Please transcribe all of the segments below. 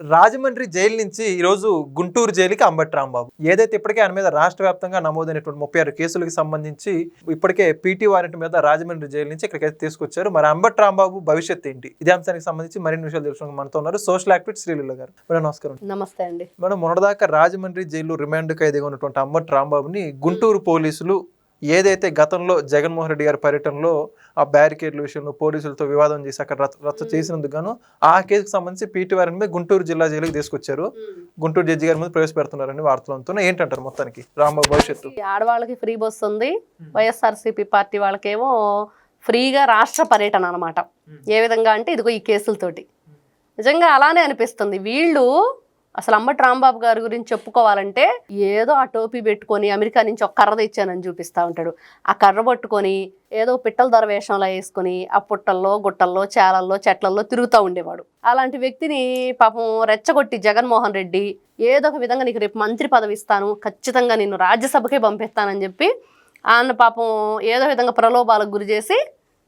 Rajahmundry jail నుంచి ఈరోజు గుంటూరు జైలుకి అంబటి రాంబాబు ఏదైతే ఇప్పటికే ఆయన మీద రాష్ట్ర వ్యాప్తంగా నమోదైనటువంటి 36 కేసులకు సంబంధించి ఇప్పటికే పీటీ వారెంట్ మీద రాజమండ్రి జైలు నుంచి ఇక్కడికైతే తీసుకొచ్చారు. మరి అంబటి రాంబాబు భవిష్యత్తు ఏంటి, ఇదే అంశానికి సంబంధించి మరిన్ని విషయాలు తెలుసుకోవడానికి మనతో ఉన్నారు సోషల్ యాక్టివిస్ట్ శ్రీలీల గారు. మేడం నమస్కారం. నమస్తే అండి. మేడం, మొన్నటిదాకా రాజమండ్రి జైలు రిమాండ్ ఖైదీగా ఉన్నటువంటి అంబటి రాంబాబుని గుంటూరు పోలీసులు ఏదైతే గతంలో జగన్మోహన్ రెడ్డి గారి పర్యటనలో ఆ బ్యారికేడ్ల విషయంలో పోలీసులతో వివాదం చేసి అక్కడ రచ్చ చేసినందుకు గాను ఆ కేసుకు సంబంధించి పీటీ వారిని మీద గుంటూరు జిల్లా జైలుకి తీసుకొచ్చారు. గుంటూరు జడ్జి గారి మీద ప్రవేశపెడుతున్నారని వార్తలు అందుతున్నాయి. ఏంటంటారు మొత్తానికి రాంబాబు భవిష్యత్తు? ఆడవాళ్ళకి ఫ్రీ బస్ ఉంది, వైఎస్ఆర్సీపీ పార్టీ వాళ్ళకేమో ఫ్రీగా రాష్ట్ర పర్యటన అనమాట. ఏ విధంగా అంటే ఇదిగో ఈ కేసులతోటి నిజంగా అలానే అనిపిస్తుంది. వీళ్ళు అసలు అంబటి రాంబాబు గారి గురించి చెప్పుకోవాలంటే ఏదో ఆ టోపీ పెట్టుకొని అమెరికా నుంచి ఒక కర్ర తెచ్చానని చూపిస్తూ ఉంటాడు. ఆ కర్ర పట్టుకొని ఏదో పిట్టల ధర వేషంలో వేసుకొని ఆ పుట్టల్లో గుట్టల్లో చాలల్లో చెట్లల్లో తిరుగుతూ ఉండేవాడు. అలాంటి వ్యక్తిని పాపం రెచ్చగొట్టి జగన్మోహన్ రెడ్డి ఏదో ఒక విధంగా నీకు రేపు మంత్రి పదవి ఇస్తాను, ఖచ్చితంగా నిన్ను రాజ్యసభకే పంపిస్తానని చెప్పి ఆయన పాపం ఏదో విధంగా ప్రలోభాలకు గురి చేసి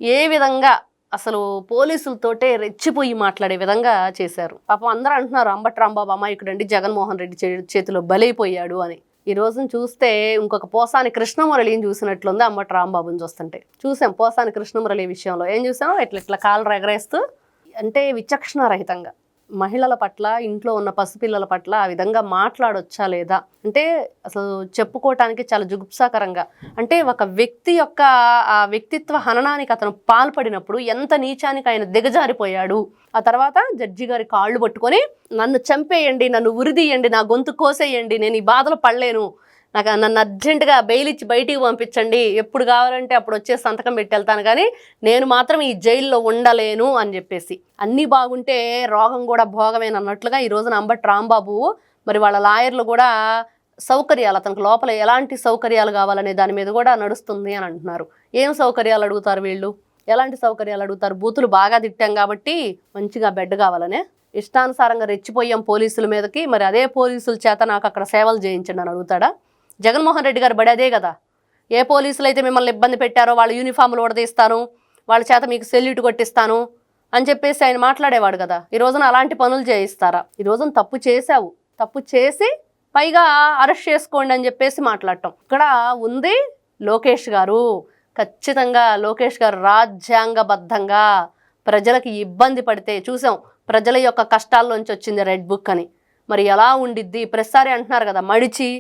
ఏ విధంగా అసలు పోలీసులతోటే రెచ్చిపోయి మాట్లాడే విధంగా చేశారు. పాపం అందరూ అంటున్నారు అంబటి రాంబాబు అమాయకుడండి, జగన్మోహన్ రెడ్డి చేతిలో బలైపోయాడు అని. ఈ రోజున చూస్తే ఇంకొక పోసాని కృష్ణమురళిని చూసినట్లుంది అంబటి రాంబాబుని చూస్తుంటే. చూసాం పోసాని కృష్ణమురళి విషయంలో ఏం చూసాం, ఇట్లా కాళ్ళు ఎగరేస్తూ అంటే విచక్షణ రహితంగా మహిళల పట్ల, ఇంట్లో ఉన్న పసిపిల్లల పట్ల ఆ విధంగా మాట్లాడొచ్చా లేదా అంటే అసలు చెప్పుకోవటానికి చాలా జుగుప్సాకరంగా. అంటే ఒక వ్యక్తి యొక్క ఆ వ్యక్తిత్వ హననానికి అతను పాల్పడినప్పుడు ఎంత నీచానికి ఆయన దిగజారిపోయాడు. ఆ తర్వాత జడ్జి గారి కాళ్ళు పట్టుకొని నన్ను చంపేయండి, నన్ను ఉరిదీయండి, నా గొంతు కోసేయండి, నేను ఈ బాధలు పడలేను, నన్ను అర్జెంటుగా బెయిల్ ఇచ్చి బయటికి పంపించండి, ఎప్పుడు కావాలంటే అప్పుడు వచ్చే సంతకం పెట్టి వెళ్తాను, కానీ నేను మాత్రం ఈ జైల్లో ఉండలేను అని చెప్పేసి. అన్నీ బాగుంటే రోగం కూడా భోగమేనన్నట్లుగా ఈ రోజున అంబటి రాంబాబు మరి వాళ్ళ లాయర్లు కూడా సౌకర్యాలు, అతనికి లోపల ఎలాంటి సౌకర్యాలు కావాలనే దాని మీద కూడా నడుస్తుంది అని అంటున్నారు. ఏం సౌకర్యాలు అడుగుతారు వీళ్ళు, ఎలాంటి సౌకర్యాలు అడుగుతారు? బూతులు బాగా తిట్టాం కాబట్టి మంచిగా బెడ్ కావాలనే, ఇష్టానుసారంగా రెచ్చిపోయాం పోలీసుల మీదకి, మరి అదే పోలీసుల చేత నాకు అక్కడ సేవలు చేయించండి అని అడుగుతాడా? జగన్మోహన్ రెడ్డి గారు బడి అదే కదా. ఏ పోలీసులు అయితే మిమ్మల్ని ఇబ్బంది పెట్టారో వాళ్ళ యూనిఫామ్లు ఉడదీస్తాను, వాళ్ళ చేత మీకు సెల్యూట్ కొట్టిస్తాను అని చెప్పేసి ఆయన మాట్లాడేవాడు కదా. ఈ రోజున అలాంటి పనులు చేయిస్తారా? ఈ రోజున తప్పు చేశావు, తప్పు చేసి పైగా అరెస్ట్ చేసుకోండి అని చెప్పేసి మాట్లాడటం. ఇక్కడ ఉంది లోకేష్ గారు. ఖచ్చితంగా లోకేష్ గారు రాజ్యాంగబద్ధంగా ప్రజలకి ఇబ్బంది పడితే చూసాం. ప్రజల యొక్క కష్టాల్లోంచి వచ్చింది రెడ్ బుక్ అని. మరి ఎలా ఉండిద్ది? ప్రతిసారి అంటున్నారు కదా మడిచి.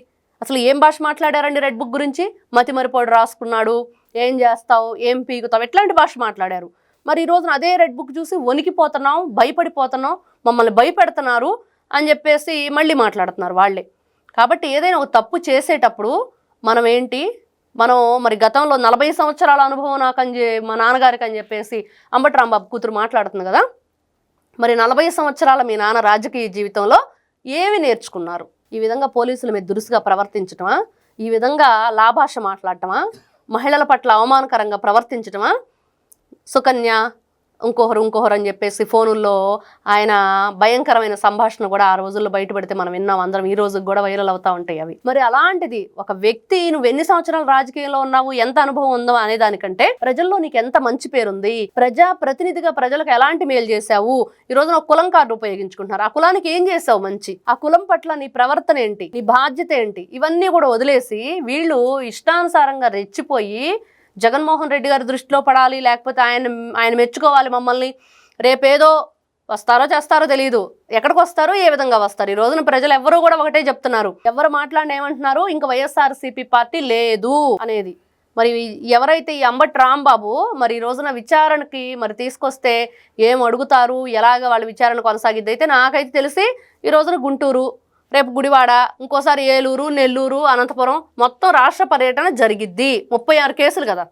అసలు ఏం భాష మాట్లాడారండి రెడ్ బుక్ గురించి? మతిమరిపోడు రాసుకున్నాడు, ఏం చేస్తావు, ఏం పీకుతావు, ఎట్లాంటి భాష మాట్లాడారు. మరి ఈ రోజున అదే రెడ్ బుక్ చూసి వణికిపోతున్నాం, భయపడిపోతున్నాం, మమ్మల్ని భయపెడుతున్నారు అని చెప్పేసి మళ్ళీ మాట్లాడుతున్నారు వాళ్ళే. కాబట్టి ఏదైనా ఒక తప్పు చేసేటప్పుడు మనం మరి గతంలో 40 సంవత్సరాల అనుభవం నాకని మా నాన్నగారికి అని చెప్పేసి అంబటి రాంబాబు కూతురు మాట్లాడుతుంది కదా. మరి 40 సంవత్సరాల మీ నాన్న రాజకీయ జీవితంలో ఏమి నేర్చుకున్నారు? ఈ విధంగా పోలీసుల మీద దురుసుగా ప్రవర్తించటమా, ఈ విధంగా లాభాష మాట్లాడటమా, మహిళల పట్ల అవమానకరంగా ప్రవర్తించటమా, సుకన్య ఇంకొకరు అని చెప్పేసి ఫోనుల్లో ఆయన భయంకరమైన సంభాషణ కూడా ఆ రోజుల్లో బయటపడితే మనం విన్నాం అందరం. ఈ రోజుకి కూడా వైరల్ అవుతూ ఉంటాయి అవి. మరి అలాంటిది ఒక వ్యక్తి, నువ్వు ఎన్ని సంవత్సరాలు రాజకీయంలో ఉన్నావు, ఎంత అనుభవం ఉందో అనే దానికంటే ప్రజల్లో నీకు ఎంత మంచి పేరుంది, ప్రజా ప్రతినిధిగా ప్రజలకు ఎలాంటి మేలు చేశావు, ఈ రోజున ఒక కులం కార్డు ఉపయోగించుకుంటున్నారు, ఆ కులానికి ఏం చేసావు మంచి, ఆ కులం పట్ల నీ ప్రవర్తన ఏంటి, నీ బాధ్యత ఏంటి, ఇవన్నీ కూడా వదిలేసి వీళ్ళు ఇష్టానుసారంగా రెచ్చిపోయి జగన్మోహన్ రెడ్డి గారి దృష్టిలో పడాలి, లేకపోతే ఆయన మెచ్చుకోవాలి మమ్మల్ని, రేపేదో వస్తారో చేస్తారో తెలియదు, ఎక్కడికి వస్తారో ఏ విధంగా వస్తారు. ఈ రోజున ప్రజలు ఎవరు కూడా ఒకటే చెప్తున్నారు, ఎవరు మాట్లాడిన ఏమంటున్నారు, ఇంకా వైఎస్ఆర్సీపీ పార్టీ లేదు అనేది. మరి ఎవరైతే ఈ అంబటి రాంబాబు మరి ఈ రోజున విచారణకి మరి తీసుకొస్తే ఏం అడుగుతారు, ఎలాగ వాళ్ళ విచారణ కొనసాగిద్ది అయితే నాకైతే తెలిసి ఈ రోజున గుంటూరు, రేపు గుడివాడ, ఇంకోసారి ఏలూరు, నెల్లూరు, అనంతపురం మొత్తం రాష్ట్ర పర్యటన జరిగిద్ది. 36 కేసులు కదా,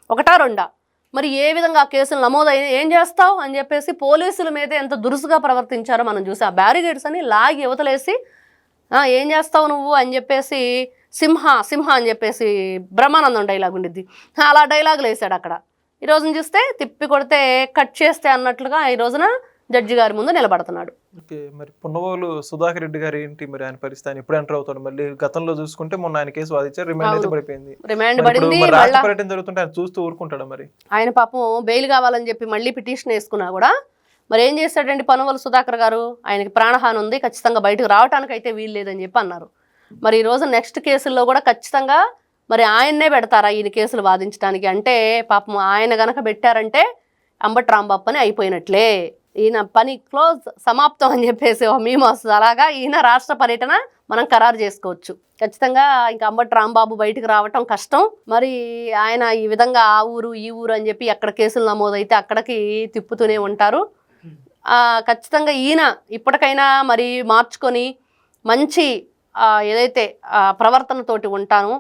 ఒకటా రెండా? మరి ఏ విధంగా ఆ కేసులు నమోదైన ఏం చేస్తావు అని చెప్పేసి పోలీసుల మీద ఎంత దురుసుగా ప్రవర్తించారో మనం చూసి ఆ బ్యారిగేడ్స్ అని లాగి యువతలేసి ఏం చేస్తావు నువ్వు అని చెప్పేసి సింహ అని చెప్పేసి బ్రహ్మానందం డైలాగ్ ఉండిద్ది, అలా డైలాగులు వేసాడు అక్కడ. ఈ రోజున చూస్తే తిప్పి కొడితే కట్ చేస్తే అన్నట్లుగా ఈ రోజున జడ్జి గారి ముందు నిలబడుతున్నాడు. ఓకే, మరి పున్నవోలు సుధాకర్ రెడ్డి గారు ఏంటి మరి ఆయన పరిస్థితి? ఆయన ఎప్పుడు ఎంటర్ అవుతాడు? మళ్ళీ గతంలో చూసుకుంటే మొన్న ఆయన కేసు వాదించారు, రిమాండ్ అయితే పడిపోయింది. రిమాండ్ పడింది. రాష్ట్ర పర్యటన జరుగుతుంటే ఆయన చూస్తూ ఊరుకుంటాడా? మరి ఆయన పాపం బెయిల్ కావాలని చెప్పి మళ్ళీ పిటిషన్ వేసుకున్నా కూడా మరి ఏం చేశాడండి పనుమల సుధాకర్ గారు? ఆయనకి ప్రాణహాని ఉంది, ఖచ్చితంగా బయటకు రావడానికి అయితే వీలు లేదని చెప్పి అన్నారు. మరి ఈ రోజు నెక్స్ట్ కేసుల్లో కూడా ఖచ్చితంగా మరి ఆయన్నే పెడతారా ఈయన కేసులు వాదించడానికి? అంటే పాపం ఆయన గనక పెట్టారంటే అంబటి రాంబాబు పని అయిపోయినట్లే, ఈయన పని క్లోజ్, సమాప్తం అని చెప్పేసి మేము వస్తుంది. అలాగా ఈయన రాష్ట్ర పర్యటన మనం ఖరారు చేసుకోవచ్చు. ఖచ్చితంగా ఇంకా అంబటి రాంబాబు బయటకు రావటం కష్టం. మరి ఆయన ఈ విధంగా ఆ ఊరు ఈ ఊరు అని చెప్పి ఎక్కడ కేసులు నమోదైతే అక్కడికి తిప్పుతూనే ఉంటారు. ఖచ్చితంగా ఈయన ఇప్పటికైనా మరి మార్చుకొని మంచి ఏదైతే ప్రవర్తనతోటి ఉంటాను,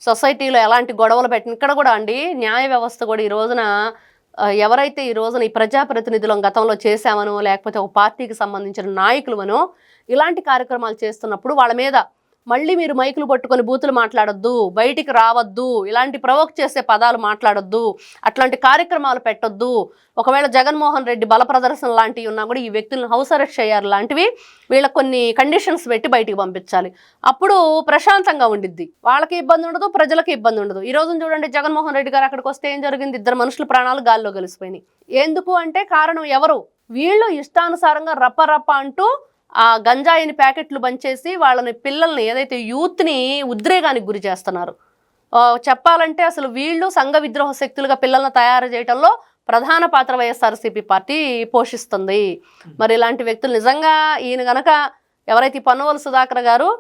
సొసైటీలో ఎలాంటి గొడవలు పెట్టిన, ఇక్కడ కూడా అండి న్యాయ వ్యవస్థ కూడా ఈ రోజున ఎవరైతే ఈ రోజున ఈ ప్రజాప్రతినిధులను గతంలో చేశామనో లేకపోతే ఒక పార్టీకి సంబంధించిన నాయకులమనో ఇలాంటి కార్యక్రమాలు చేస్తున్నప్పుడు వాళ్ళ మీద మళ్ళీ మీరు మైకులు పట్టుకొని బూతులు మాట్లాడొద్దు, బయటికి రావద్దు, ఇలాంటి ప్రవోక్ చేసే పదాలు మాట్లాడొద్దు, అట్లాంటి కార్యక్రమాలు పెట్టొద్దు. ఒకవేళ జగన్మోహన్ రెడ్డి బల ప్రదర్శన లాంటివి ఉన్నా కూడా ఈ వ్యక్తులను హౌస్ అరెస్ట్ చేయాలి లాంటివి వీళ్ళకి కొన్ని కండిషన్స్ పెట్టి బయటికి పంపించాలి. అప్పుడు ప్రశాంతంగా ఉండిద్ది, వాళ్ళకి ఇబ్బంది ఉండదు, ప్రజలకు ఇబ్బంది ఉండదు. ఈ రోజున చూడండి జగన్మోహన్ రెడ్డి గారు అక్కడికి వస్తే ఏం జరిగింది? 2 మనుషుల ప్రాణాలు గాల్లో కలిసిపోయినాయి. ఎందుకు అంటే కారణం ఎవరు? వీళ్ళు ఇష్టానుసారంగా రప్ప అంటూ ఆ గంజాయిని ప్యాకెట్లు బంచేసి వాళ్ళని పిల్లల్ని ఏదైతే యూత్ని ఉద్రేగానికి గురి చేస్తున్నారు. చెప్పాలంటే అసలు వీళ్ళు సంఘ విద్రోహ శక్తులుగా పిల్లల్ని తయారు చేయడంలో ప్రధాన పాత్ర వైఎస్ఆర్సీపీ పార్టీ పోషిస్తుంది. మరి ఇలాంటి వ్యక్తులు నిజంగా ఈయన గనక ఎవరైతే పనుమల సుధాకర్ గారు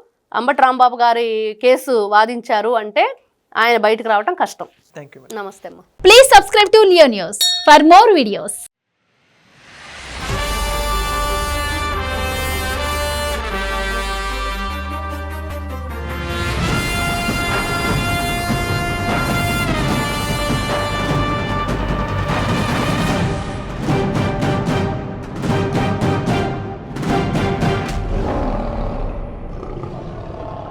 అంబటి రాంబాబు గారి కేసు వాదించారు అంటే ఆయన బయటకు రావడం కష్టం. Thank you. నమస్తే అమ్మా. Please subscribe to Leo news for more videos.